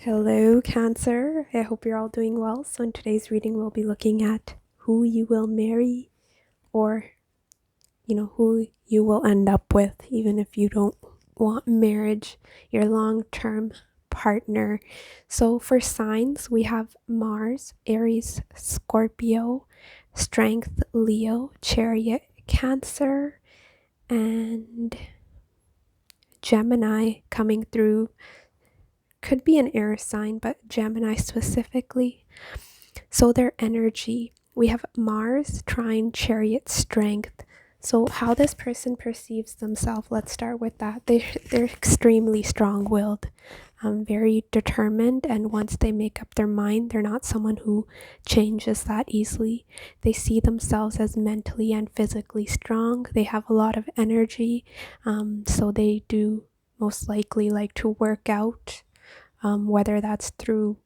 Hello, Cancer. I hope you're all doing well. So, in today's reading, we'll be looking at who you will marry or, who you will end up with, even if you don't want marriage, your long term partner. So, for signs, we have Mars, Aries, Scorpio, Strength, Leo, Chariot, Cancer, and Gemini coming through. Could be an air sign, but Gemini specifically. So their energy, we have Mars, Trine, Chariot, Strength. So how this person perceives themselves, let's start with that. They're extremely strong-willed, very determined, and once they make up their mind, they're not someone who changes that easily. They see themselves as mentally and physically strong. They have a lot of energy, so they do most likely like to work out, whether that's through,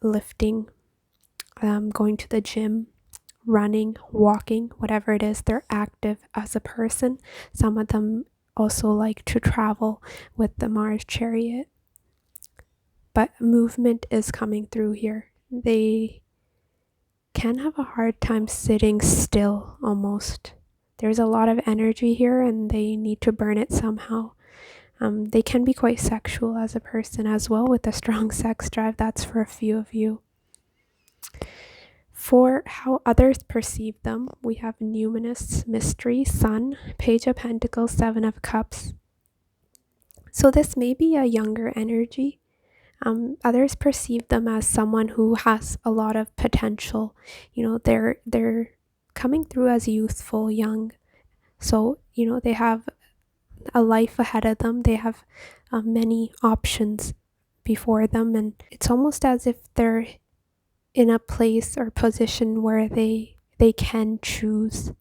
lifting, going to the gym, running, walking, whatever it is, they're active as a person. Some of them also like to travel with the Mars chariot. But movement is coming through here. They can have a hard time sitting still almost. There's a lot of energy here and they need to burn it somehow. They can be quite sexual as a person as well, with a strong sex drive. That's for a few of you. For how others perceive them, we have Numinous, Mystery, Sun, Page of Pentacles, Seven of Cups. So this may be a younger energy. Others perceive them as someone who has a lot of potential. They're coming through as youthful, young. So, they have a life ahead of them. They have many options before them, and it's almost as if they're in a place or position where they can choose,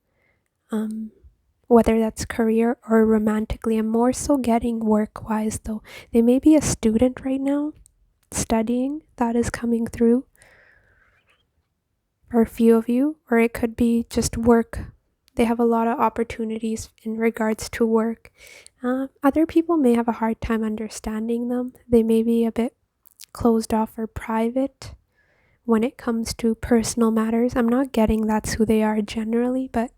whether that's career or romantically. I'm more so getting work-wise though. They may be a student right now, studying. That is coming through for a few of you, or it could be just work. They have a lot of opportunities in regards to work. Other people may have a hard time understanding them. They may be a bit closed off or private when it comes to personal matters. I'm not getting that's who they are generally, but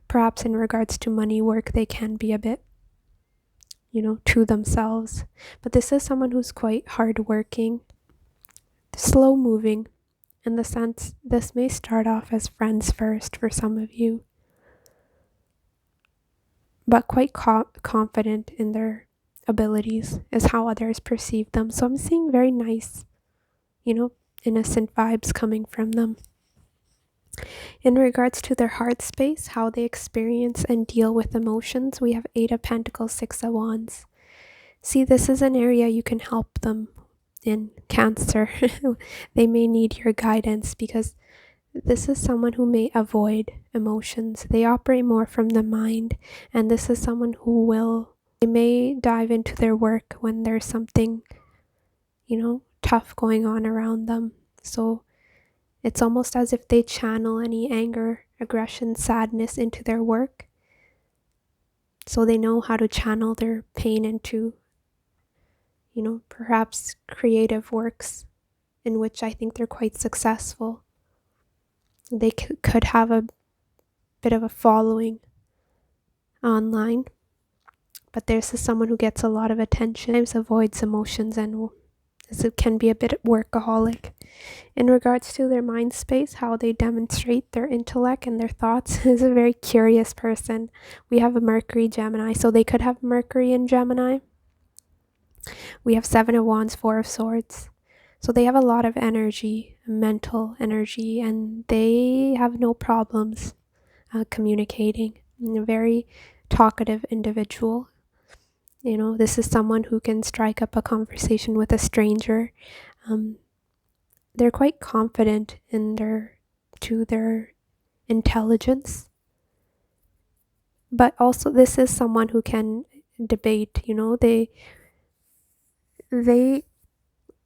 perhaps in regards to money, work, they can be a bit, to themselves. But this is someone who's quite hardworking, slow moving, in the sense this may start off as friends first for some of you, but quite confident in their abilities is how others perceive them. So I'm seeing very nice, innocent vibes coming from them. In regards to their heart space, how they experience and deal with emotions, we have Eight of Pentacles, Six of Wands. See, this is an area you can help them in, Cancer. They may need your guidance because this is someone who may avoid emotions. They operate more from the mind, and this is someone who they may dive into their work when there's something, tough going on around them. So it's almost as if they channel any anger, aggression, sadness into their work. So they know how to channel their pain into, perhaps creative works in which I think they're quite successful. They could have a bit of a following online, but this is someone who gets a lot of attention, avoids emotions, and it can be a bit workaholic. In regards to their mind space, how they demonstrate their intellect and their thoughts, is a very curious person. We have a Mercury, Gemini, so they could have Mercury in Gemini. We have Seven of Wands, Four of Swords. So they have a lot of energy, mental energy, and they have no problems communicating. A very talkative individual. This is someone who can strike up a conversation with a stranger. They're quite confident in their intelligence. But also this is someone who can debate,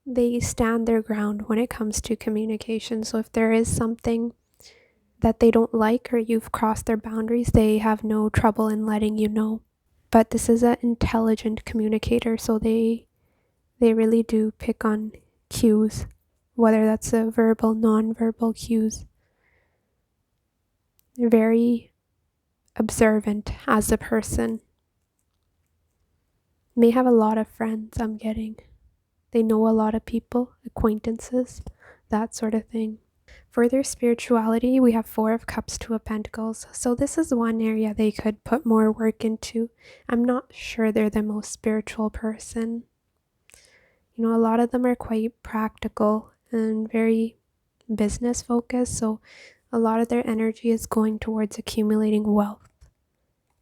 they stand their ground when it comes to communication. So if there is something that they don't like or you've crossed their boundaries, they have no trouble in letting you know. But this is an intelligent communicator, so they They really do pick on cues, whether that's a verbal, non-verbal cues. They're very observant as a person. May have a lot of friends, I'm getting. They know a lot of people, acquaintances, that sort of thing. For their spirituality, we have Four of Cups, Two of Pentacles. So this is one area they could put more work into. I'm not sure they're the most spiritual person. A lot of them are quite practical and very business focused. So a lot of their energy is going towards accumulating wealth.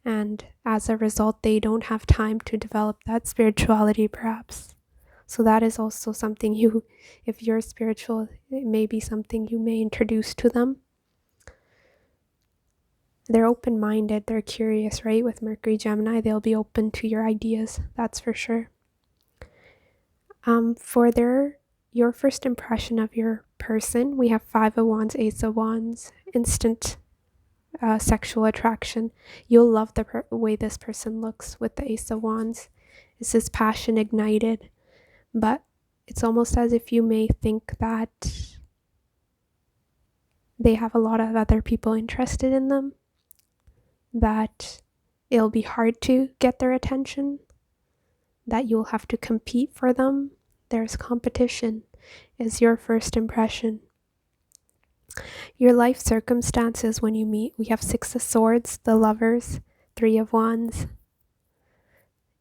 And as a result, they don't have time to develop that spirituality, perhaps. So that is also something if you're spiritual, it may be something you may introduce to them. They're open-minded, they're curious, right? With Mercury, Gemini, they'll be open to your ideas, that's for sure. For your first impression of your person, we have Five of Wands, Ace of Wands, instant sexual attraction. You'll love the way this person looks with the Ace of Wands. This is passion ignited, but it's almost as if you may think that they have a lot of other people interested in them, that it'll be hard to get their attention, that you'll have to compete for them. There's competition, is your first impression. Your life circumstances when you meet, we have Six of Swords, the Lovers, Three of Wands.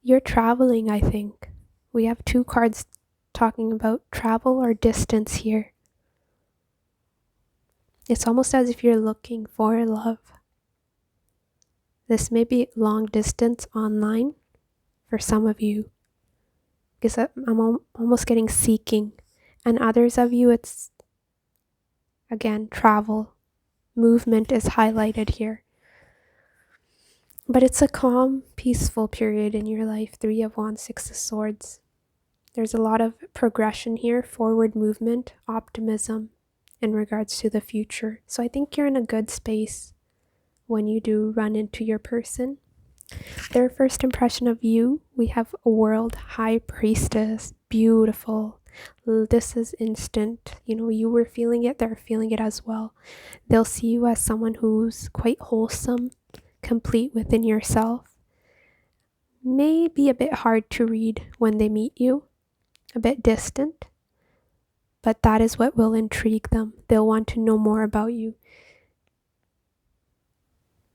You're traveling, I think. We have two cards talking about travel or distance here. It's almost as if you're looking for love. This may be long distance online for some of you, because I'm almost getting seeking. And others of you, it's, again, travel. Movement is highlighted here. But it's a calm, peaceful period in your life. Three of Wands, Six of Swords. There's a lot of progression here, forward movement, optimism in regards to the future. So I think you're in a good space when you do run into your person. Their first impression of you, we have a World, High Priestess, beautiful. This is instant. You were feeling it, they're feeling it as well. They'll see you as someone who's quite wholesome, complete within yourself. May be a bit hard to read when they meet you, a bit distant, but that is what will intrigue them. They'll want to know more about you.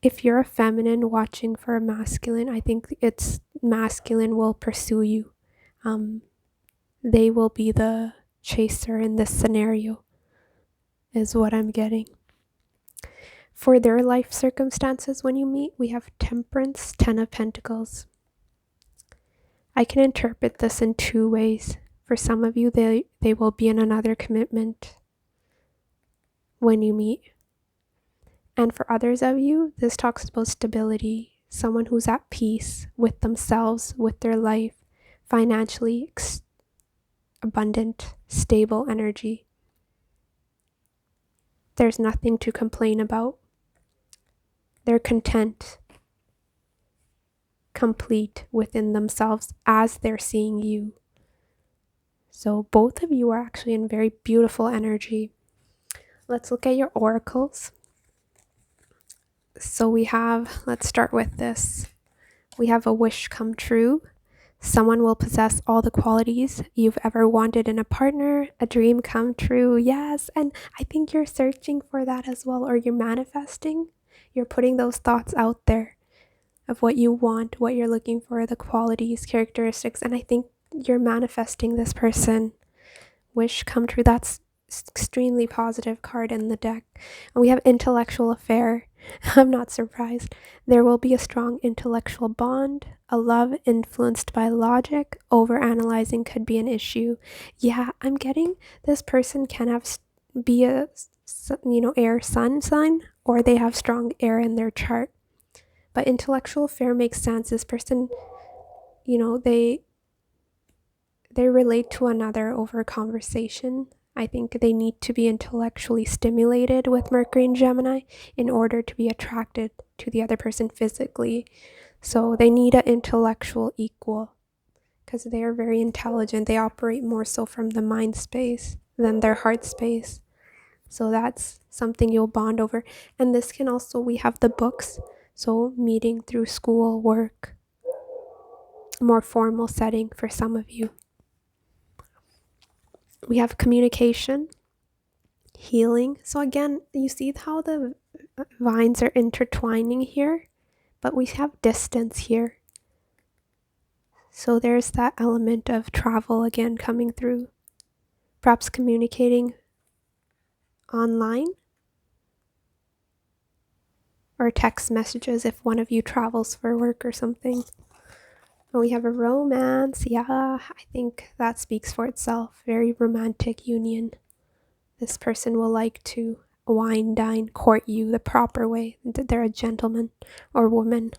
If you're a feminine watching for a masculine, I think it's masculine will pursue you. They will be the chaser in this scenario, is what I'm getting. For their life circumstances when you meet, we have Temperance, Ten of Pentacles. I can interpret this in two ways. For some of you, they will be in another commitment when you meet. And for others of you, this talks about stability, someone who's at peace with themselves, with their life, financially abundant, stable energy. There's nothing to complain about. They're content, complete within themselves as they're seeing you. So both of you are actually in very beautiful energy. Let's look at your oracles. So let's start with this. We have a wish come true. Someone will possess all the qualities you've ever wanted in a partner, a dream come true. Yes, and I think you're searching for that as well, or you're manifesting. You're putting those thoughts out there of what you want, what you're looking for, the qualities, characteristics, and I think you're manifesting this person. Wish come true. That's extremely positive card in the deck. And we have intellectual affair. I'm not surprised. There will be a strong intellectual bond, a love influenced by logic. Overanalyzing could be an issue. Yeah, I'm getting this person can be a air sun sign, or they have strong air in their chart. But intellectual affair makes sense. This person, they relate to another over conversation. I think they need to be intellectually stimulated with Mercury and Gemini in order to be attracted to the other person physically. So they need an intellectual equal because they are very intelligent. They operate more so from the mind space than their heart space. So that's something you'll bond over. And this can also, we have the books. So meeting through school, work, more formal setting for some of you. We have communication, healing. So again, you see how the vines are intertwining here, but we have distance here. So there's that element of travel again coming through. Perhaps communicating online or text messages if one of you travels for work or something. We have a romance. Yeah, I think that speaks for itself. Very romantic union. This person will like to wine, dine, court you the proper way. They're a gentleman or woman.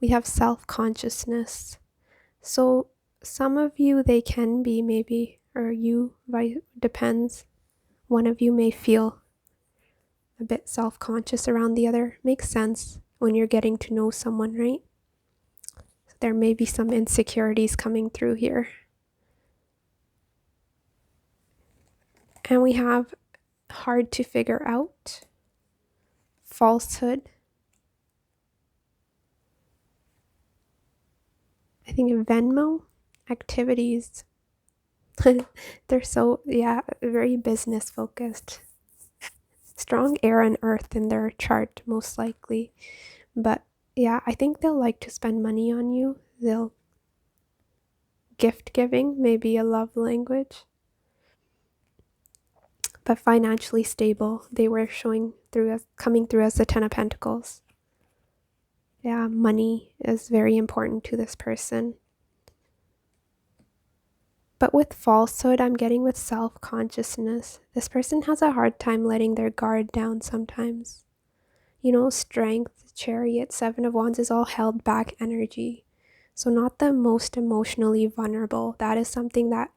We have self-consciousness. So some of you, they can be maybe, or you, depends. One of you may feel a bit self-conscious around the other. Makes sense when you're getting to know someone, right? So there may be some insecurities coming through here. And we have hard to figure out, falsehood. I think Venmo activities. They're so, very business focused. Strong air and earth in their chart, most likely. But yeah, I think they'll like to spend money on you. They'll gift giving, maybe a love language. But financially stable. They were coming through as the Ten of Pentacles. Yeah, money is very important to this person. But with falsehood, I'm getting with self-consciousness. This person has a hard time letting their guard down sometimes. Strength, Chariot, Seven of Wands is all held back energy. So not the most emotionally vulnerable. That is something that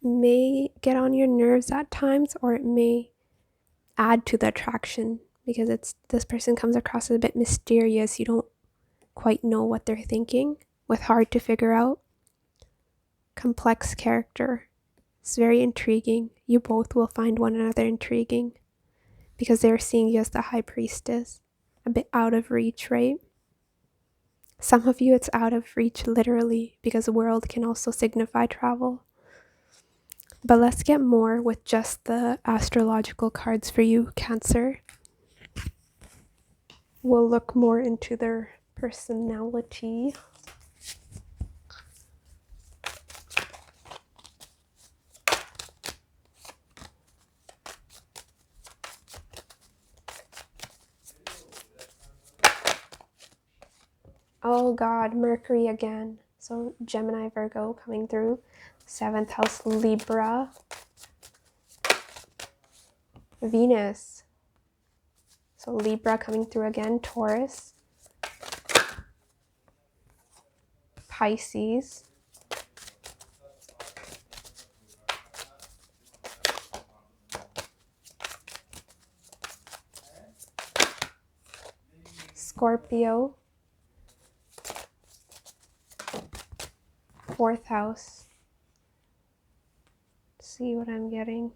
may get on your nerves at times, or it may add to the attraction because this person comes across as a bit mysterious. You don't quite know what they're thinking, with hard to figure out. Complex character. It's very intriguing. You both will find one another intriguing because they're seeing you as the High Priestess. A bit out of reach, right? Some of you, it's out of reach literally because the world can also signify travel. But let's get more with just the astrological cards for you, Cancer. We'll look more into their personality. Oh God, Mercury again. So Gemini, Virgo coming through. 7th house, Libra. Venus. So Libra coming through again. Taurus. Pisces. Scorpio. 4th house. Let's see what I'm getting.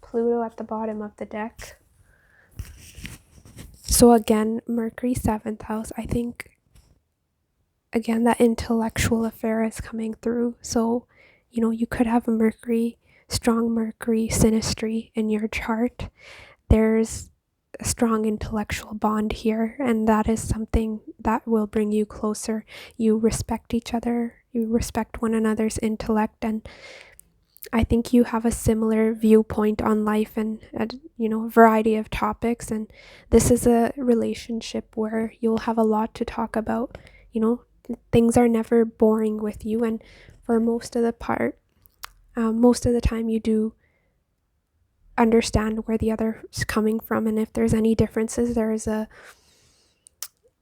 Pluto at the bottom of the deck. So again, Mercury, 7th house. I think, again, that intellectual affair is coming through. So, you could have a strong Mercury synastry in your chart. There's a strong intellectual bond here, and that is something that will bring you closer. You respect each other. You respect one another's intellect, and I think you have a similar viewpoint on life and a variety of topics. And this is a relationship where you'll have a lot to talk about. Things are never boring with you, and for most of the time you do understand where the other is coming from, and if there's any differences,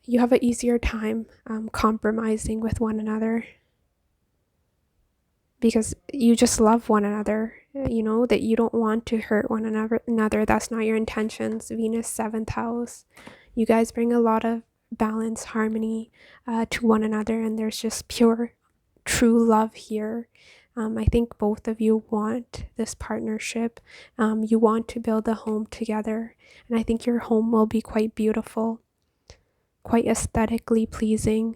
you have an easier time compromising with one another because you just love one another, that you don't want to hurt one another. That's not your intentions. Venus, 7th house. You guys bring a lot of balance, harmony to one another, and there's just pure, true love here. I think both of you want this partnership. You want to build a home together, and I think your home will be quite beautiful, quite aesthetically pleasing,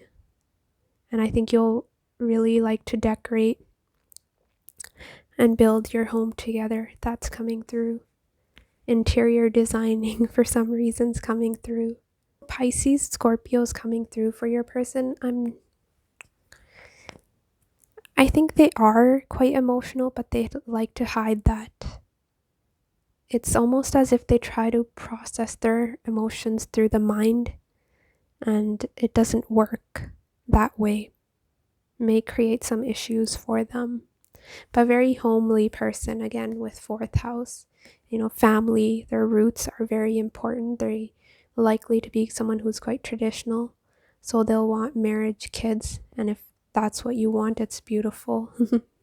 and I think you'll really like to decorate and build your home together. That's coming through. Interior designing for some reasons coming through. Pisces, Scorpios coming through for your person. I think they are quite emotional, but they like to hide that. It's almost as if they try to process their emotions through the mind, and it doesn't work that way. It may create some issues for them. But very homely person, again, with fourth house. Family, their roots are very important. They're likely to be someone who's quite traditional. So they'll want marriage, kids, and if that's what you want, it's beautiful.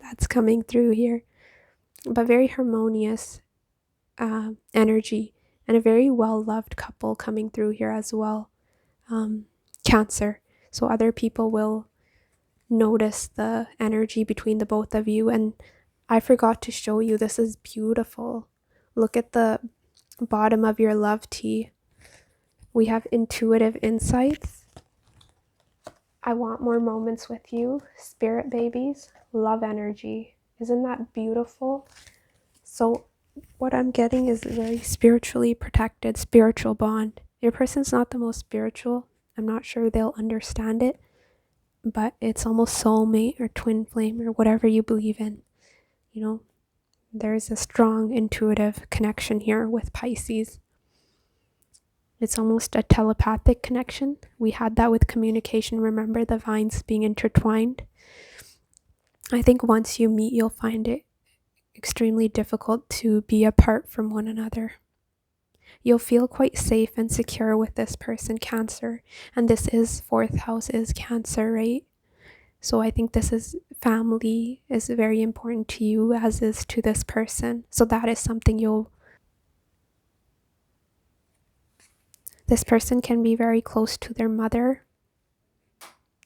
That's coming through here. But very harmonious energy, and a very well-loved couple coming through here as well. Cancer. So other people will notice the energy between the both of you. And I forgot to show you, this is beautiful. Look at the bottom of your love tea. We have intuitive insights. I want more moments with you. Spirit babies. Love energy. Isn't that beautiful? So what I'm getting is a very spiritually protected, spiritual bond. Your person's not the most spiritual. I'm not sure they'll understand it, but it's almost soulmate or twin flame or whatever you believe in. There's a strong intuitive connection here with Pisces. It's almost a telepathic connection. We had that with communication. Remember the vines being intertwined? I think once you meet, you'll find it extremely difficult to be apart from one another. You'll feel quite safe and secure with this person, Cancer. And this is fourth house is Cancer, right? So I think family is very important to you, as is to this person. So that is something this person can be very close to their mother.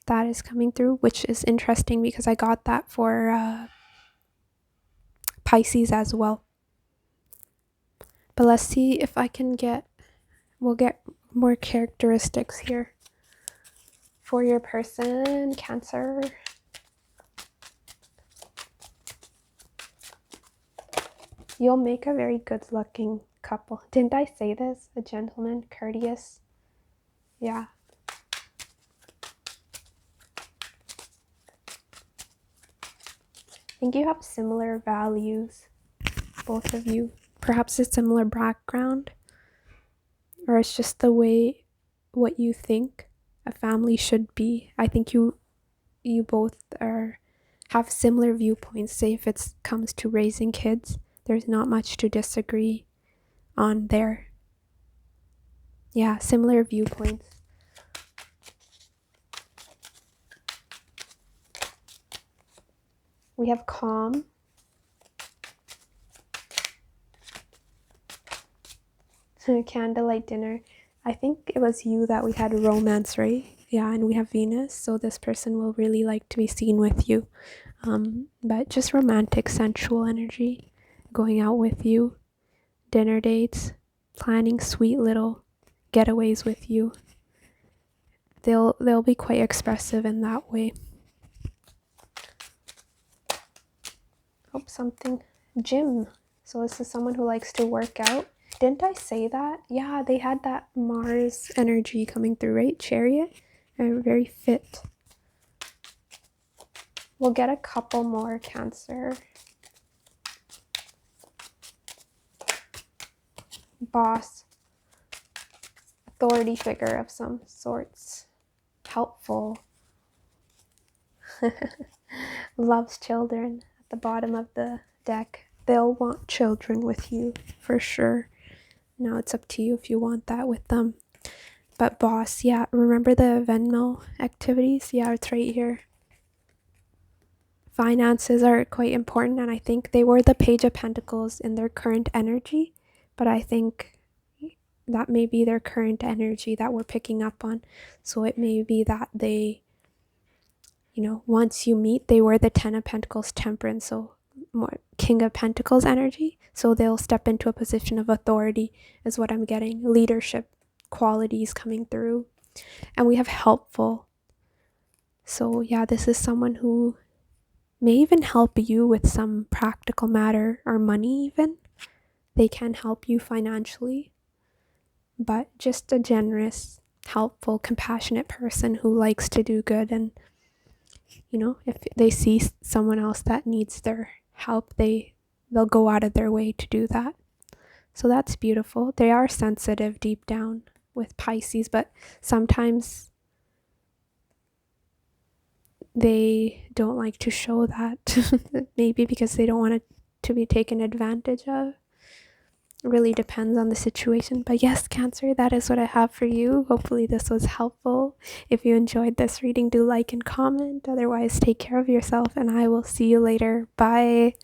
That is coming through, which is interesting because I got that for Pisces as well. But let's see if we'll get more characteristics here for your person, Cancer. You'll make a very good looking couple. Didn't I say this? A gentleman, courteous. Yeah. I think you have similar values, both of you. Perhaps a similar background, or it's just the way what you think a family should be. I think you both have similar viewpoints. Say if it comes to raising kids, there's not much to disagree on there. Yeah, similar viewpoints. We have calm. Candlelight dinner. I think it was you that we had romance, right? Yeah, and we have Venus, so this person will really like to be seen with you. But just romantic, sensual energy, going out with you, dinner dates, planning sweet little getaways with you. They'll be quite expressive in that way. Hope something. Gym. So this is someone who likes to work out. Didn't I say that? Yeah, they had that Mars energy coming through, right? Chariot. They're very fit. We'll get a couple more, Cancer. Boss. Authority figure of some sorts. Helpful. Loves children at the bottom of the deck. They'll want children with you for sure. Now it's up to you if you want that with them. But boss, yeah, remember the Venmo activities? Yeah, it's right here. Finances are quite important, and I think they were the Page of Pentacles in their current energy, but I think that may be their current energy that we're picking up on. So it may be that they, once you meet, they were the 10 of Pentacles, Temperance, so more King of Pentacles energy. So they'll step into a position of authority, is what I'm getting. Leadership qualities coming through. And we have helpful. So yeah, this is someone who may even help you with some practical matter or money even. They can help you financially, but just a generous, helpful, compassionate person who likes to do good. And, if they see someone else that needs their help, they'll go out of their way to do that. So that's beautiful. They are sensitive deep down with Pisces, but sometimes they don't like to show that. Maybe because they don't want it to be taken advantage of. It really depends on the situation. But yes, Cancer, that is what I have for you. Hopefully this was helpful. If you enjoyed this reading, do like and comment. Otherwise, take care of yourself, and I will see you later. Bye.